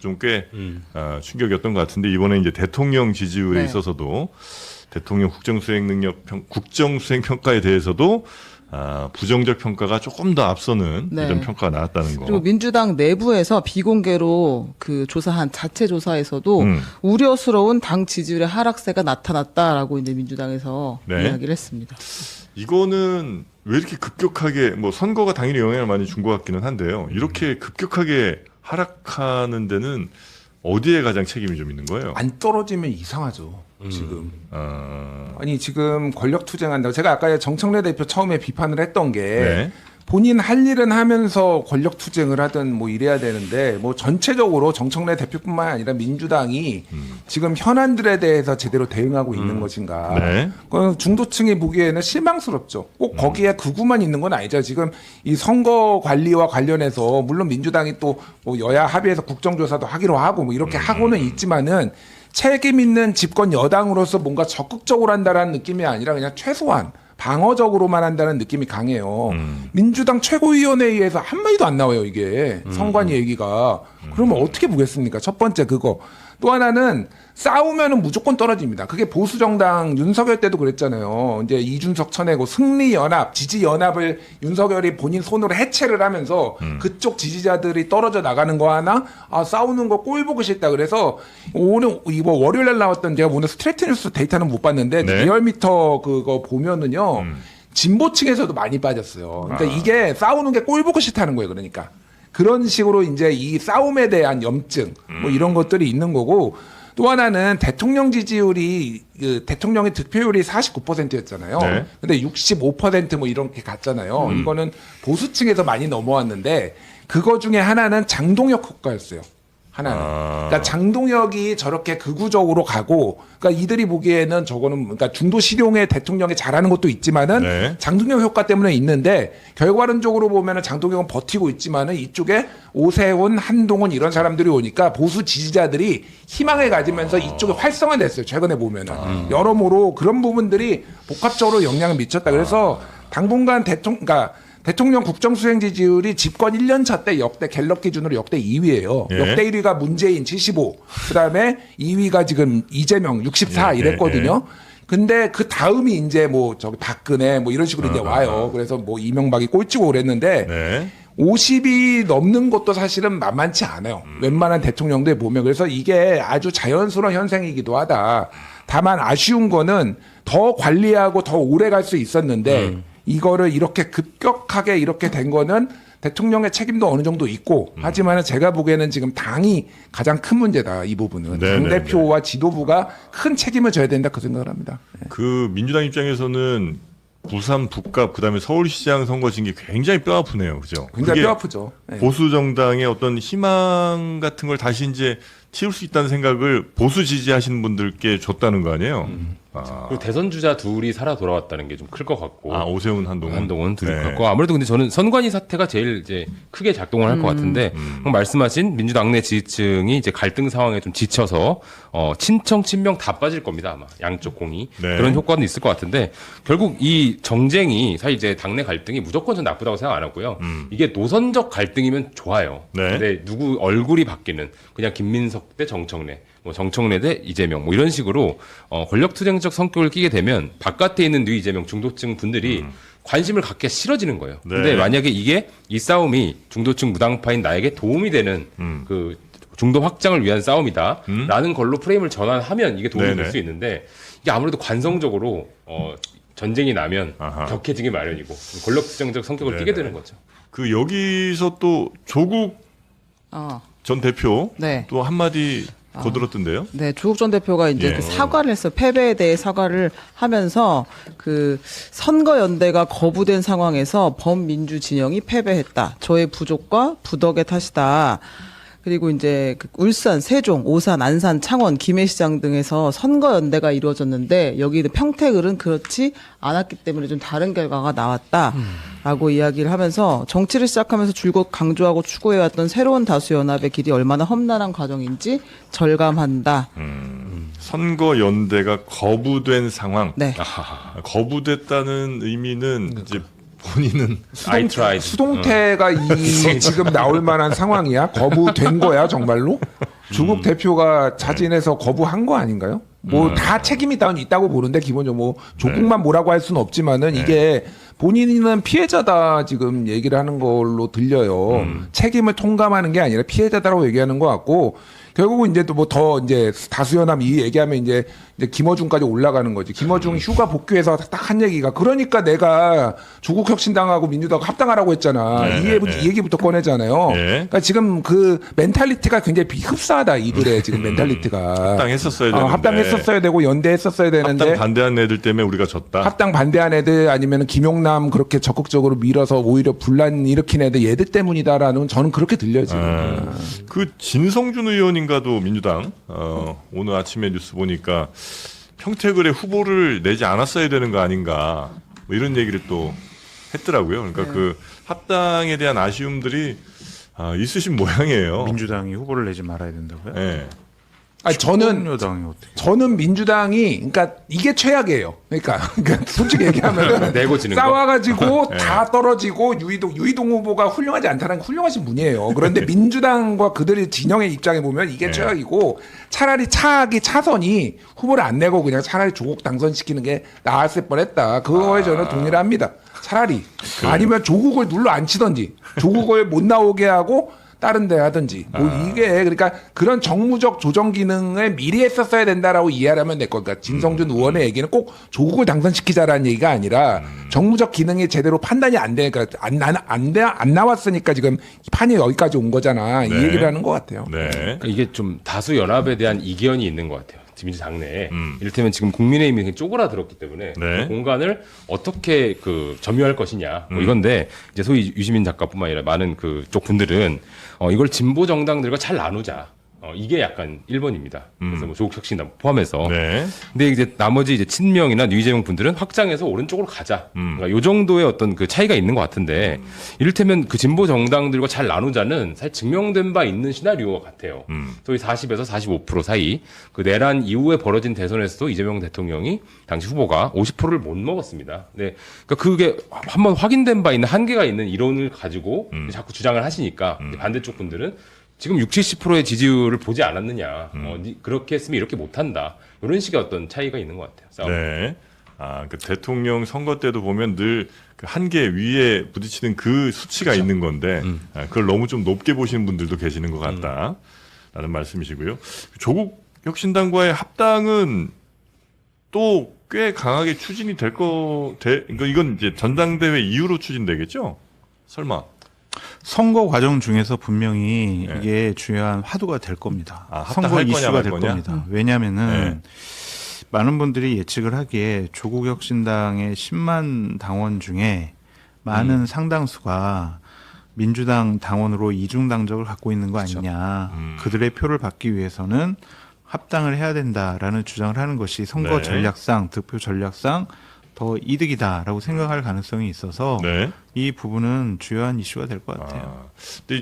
좀 꽤 충격이었던 것 같은데 이번에 이제 대통령 지지율에 네. 있어서도 대통령 국정수행 평가에 대해서도 부정적 평가가 조금 더 앞서는 네. 이런 평가가 나왔다는 거. 그리고 민주당 내부에서 비공개로 그 조사한 자체 조사에서도 음. 우려스러운 당 지지율의 하락세가 나타났다라고 이제 민주당에서 네. 이야기를 했습니다. 이거는 왜 이렇게 급격하게 뭐 선거가 당연히 영향을 많이 준 것 같기는 한데요. 이렇게 급격하게 하락하는 데는 어디에 가장 책임이 좀 있는 거예요? 안 떨어지면 이상하죠. 지금. 아, 아니 지금 권력 투쟁한다고 제가 아까 정청래 대표 처음에 비판을 했던 게 네. 본인 할 일은 하면서 권력 투쟁을 하든 뭐 이래야 되는데 뭐 전체적으로 정청래 대표뿐만 아니라 민주당이 지금 현안들에 대해서 제대로 대응하고 있는 것인가. 네. 그건 중도층이 보기에는 실망스럽죠. 꼭 거기에 극우만 있는 건 아니죠. 지금 이 선거 관리와 관련해서 물론 민주당이 또 뭐 여야 합의해서 국정조사도 하기로 하고 뭐 이렇게 하고는 있지만은 책임 있는 집권 여당으로서 뭔가 적극적으로 한다라는 느낌이 아니라 그냥 최소한 방어적으로만 한다는 느낌이 강해요. 민주당 최고위원회의에서 한마디도 안 나와요, 이게. 선관위 얘기가. 그러면 어떻게 보겠습니까? 첫 번째 그거. 또 하나는 싸우면은 무조건 떨어집니다. 그게 보수정당 윤석열 때도 그랬잖아요. 이제 이준석 쳐내고 승리연합, 지지연합을 윤석열이 본인 손으로 해체를 하면서 그쪽 지지자들이 떨어져 나가는 거 하나, 싸우는 거 꼴 보기 싫다. 그래서 오늘, 이거 월요일 날 나왔던 제가 오늘 스트레이트 뉴스 데이터는 못 봤는데 네. 리얼미터 그거 보면은요. 진보층에서도 많이 빠졌어요. 그러니까 이게 싸우는 게 꼴 보기 싫다는 거예요. 그러니까. 그런 식으로 이제 이 싸움에 대한 염증 뭐 이런 것들이 있는 거고 또 하나는 대통령 지지율이 그 대통령의 득표율이 49%였잖아요. 네. 근데 65%뭐 이렇게 갔잖아요. 이거는 보수층에서 많이 넘어왔는데 그거 중에 하나는 장동혁 효과였어요. 하나는. 그러니까 장동혁이 저렇게 극우적으로 가고, 그러니까 이들이 보기에는 저거는, 그러니까 중도 실용의 대통령이 잘하는 것도 있지만은, 네. 장동혁 효과 때문에 있는데, 결과론적으로 보면은 장동혁은 버티고 있지만은 이쪽에 오세훈, 한동훈 이런 사람들이 오니까 보수 지지자들이 희망을 가지면서 이쪽에 활성화됐어요. 최근에 보면은. 여러모로 그런 부분들이 복합적으로 영향을 미쳤다. 그래서 당분간 대통령 국정수행 지지율이 집권 1년 차 때 역대 갤럽 기준으로 역대 2위예요. 예. 역대 1위가 문재인 75, 그다음에 2위가 지금 이재명 64 이랬거든요. 근데 그 다음이 이제 뭐 저기 박근혜 뭐 이런 식으로 이제 와요. 그래서 뭐 이명박이 꼴찌고 그랬는데 네. 50이 넘는 것도 사실은 만만치 않아요. 웬만한 대통령들 보면. 그래서 이게 아주 자연스러운 현상이기도 하다. 다만 아쉬운 거는 더 관리하고 더 오래 갈 수 있었는데 이거를 이렇게 급격하게 이렇게 된 거는 대통령의 책임도 어느 정도 있고 하지만 제가 보기에는 지금 당이 가장 큰 문제다. 이 부분은. 당대표와 지도부가 큰 책임을 져야 된다 그 생각을 합니다. 그 민주당 입장에서는 부산 북갑 그다음에 서울시장 선거 진 게 굉장히 뼈 아프네요. 그죠? 굉장히 그게 뼈 아프죠. 네. 보수 정당의 어떤 희망 같은 걸 다시 이제 채울 수 있다는 생각을 보수 지지하시는 분들께 줬다는 거 아니에요? 그리고 대선 주자 둘이 살아 돌아왔다는 게 좀 클 것 같고. 오세훈, 한동훈. 둘이 네. 같고 아무래도 근데 저는 선관위 사태가 제일 이제 크게 작동을 할 것 같은데 말씀하신 민주당 내 지지층이 이제 갈등 상황에 좀 지쳐서 친청 친명 다 빠질 겁니다 아마 양쪽 공이 네. 그런 효과는 있을 것 같은데 결국 이 정쟁이 사실 이제 당내 갈등이 무조건 전 나쁘다고 생각 안 하고요 이게 노선적 갈등이면 좋아요. 네. 근데 누구 얼굴이 바뀌는 그냥 김민석 대 정청래 뭐 정청래 대 이재명 뭐 이런 식으로 권력투쟁적 성격을 띠게 되면 바깥에 있는 뉘 이재명 중도층 분들이 관심을 갖기 싫어지는 거예요. 네. 근데 만약에 이 싸움이 중도층 무당파인 나에게 도움이 되는 그 중도 확장을 위한 싸움이다라는 걸로 프레임을 전환하면 이게 도움이 네네. 될 수 있는데 이게 아무래도 관성적으로 전쟁이 나면 격해지기 마련이고 권력투쟁적 성격을 네네. 띠게 되는 거죠. 그 여기서 또 조국 전 대표 네. 또 한마디 거들었던데요. 네, 조국 전 대표가 이제 예. 그 사과를 했어요. 패배에 대해 사과를 하면서 그 선거연대가 거부된 상황에서 범민주 진영이 패배했다. 저의 부족과 부덕의 탓이다. 그리고 이제 그 울산, 세종, 오산, 안산, 창원, 김해시장 등에서 선거연대가 이루어졌는데 여기는 평택을은 그렇지 않았기 때문에 좀 다른 결과가 나왔다라고 이야기를 하면서 정치를 시작하면서 줄곧 강조하고 추구해왔던 새로운 다수연합의 길이 얼마나 험난한 과정인지 절감한다. 선거 연대가 거부된 상황. 네. 거부됐다는 의미는 이제 본인은 I tried. 수동태가 이 지금 나올 만한 상황이야? 거부된 거야 정말로? 조국 대표가 자진해서 거부한 거 아닌가요? 뭐 다 책임이 있다고 보는데 기본적으로 뭐 조국만 뭐라고 할 수는 없지만은 이게 본인은 피해자다 지금 얘기를 하는 걸로 들려요. 책임을 통감하는 게 아니라 피해자다라고 얘기하는 것 같고 결국은 이제 또 뭐 더 이제 다수연합 이 얘기하면 이제 김어준까지 올라가는 거지. 김어준 휴가 복귀해서 딱 한 얘기가 그러니까 내가 조국 혁신당하고 민주당 합당하라고 했잖아. 이 얘기부터 꺼내잖아요. 그러니까 지금 그 멘탈리티가 굉장히 흡사하다 이들의 지금 멘탈리티가. 합당했었어야 되는데. 합당했었어야 되고 연대했었어야 되는데. 합당 반대한 애들 때문에 우리가 졌다. 합당 반대한 애들 아니면 김용남 그렇게 적극적으로 밀어서 오히려 분란 일으킨 애들 얘들 때문이다라는 저는 그렇게 들려요 지금. 그 진성준 의원인가도 민주당 오늘 아침에 뉴스 보니까 평택을에 후보를 내지 않았어야 되는 거 아닌가 뭐 이런 얘기를 또 했더라고요. 그러니까 그 합당에 대한 아쉬움들이 있으신 모양이에요. 민주당이 후보를 내지 말아야 된다고요? 네. 아니 저는 여당이 어떻게? 저는 민주당이 그러니까 이게 최악이에요. 그러니까 솔직히 얘기하면 내고 지는 거? 싸워가지고 다 떨어지고 유이동 후보가 훌륭하지 않다는 훌륭하신 분이에요. 그런데 민주당과 그들의 진영의 입장에 보면 이게 최악이고 차라리 차선이 후보를 안 내고 그냥 차라리 조국 당선시키는 게 나았을 뻔했다. 그거에 저는 동의를 합니다. 차라리 아니면 조국을 눌러 앉히던지 조국을 못 나오게 하고. 다른 데 하든지 뭐 이게 그러니까 그런 정무적 조정 기능을 미리 했었어야 된다라고 이해하면 될 거니까 진성준 의원의 얘기는 꼭 조국을 당선시키자라는 얘기가 아니라 정무적 기능이 제대로 판단이 안 되니까 안 나왔으니까 지금 판이 여기까지 온 거잖아. 이 얘기를 하는 것 같아요. 네. 그러니까 이게 좀 다수 연합에 대한 이견이 있는 것 같아요. 민주당 내에. 이를테면 지금 국민의힘이 굉장히 쪼그라들었기 때문에 그 공간을 어떻게 그 점유할 것이냐 뭐 이건데 이제 소위 유시민 작가뿐만 아니라 많은 그쪽 분들은 이걸 진보 정당들과 잘 나누자. 이게 약간 1번입니다. 그래서 뭐 조국 혁신당 포함해서. 네. 근데 이제 나머지 이제 친명이나 뉴이재명 분들은 확장해서 오른쪽으로 가자. 그러니까 요 정도의 어떤 그 차이가 있는 것 같은데 이를테면 그 진보 정당들과 잘 나누자는 사실 증명된 바 있는 시나리오 같아요. 소위 40에서 45% 사이 그 내란 이후에 벌어진 대선에서도 이재명 대통령이 당시 후보가 50%를 못 먹었습니다. 네. 그러니까 그게 한번 확인된 바 있는 한계가 있는 이론을 가지고 자꾸 주장을 하시니까 반대쪽 분들은 지금 60, 70%의 지지율을 보지 않았느냐. 그렇게 했으면 이렇게 못한다. 이런 식의 어떤 차이가 있는 것 같아요. 싸움. 네. 그 대통령 선거 때도 보면 늘 그 한계 위에 부딪히는 그 수치가 있는 건데 그걸 너무 좀 높게 보시는 분들도 계시는 것 같다라는 말씀이시고요. 조국 혁신당과의 합당은 또 꽤 강하게 추진이 그러니까 이건 이제 전당대회 이후로 추진되겠죠? 설마. 선거 과정 중에서 분명히 네. 이게 중요한 화두가 될 겁니다. 선거 합당할 거냐, 이슈가 말 될 거냐? 겁니다. 왜냐하면은 많은 분들이 예측을 하기에 조국 혁신당의 10만 당원 중에 많은 상당수가 민주당 당원으로 이중 당적을 갖고 있는 거 아니냐. 그들의 표를 받기 위해서는 합당을 해야 된다라는 주장을 하는 것이 선거 네. 전략상, 득표 전략상 더 이득이다라고 생각할 가능성이 있어서 네. 이 부분은 주요한 이슈가 될 것 같아요. 근데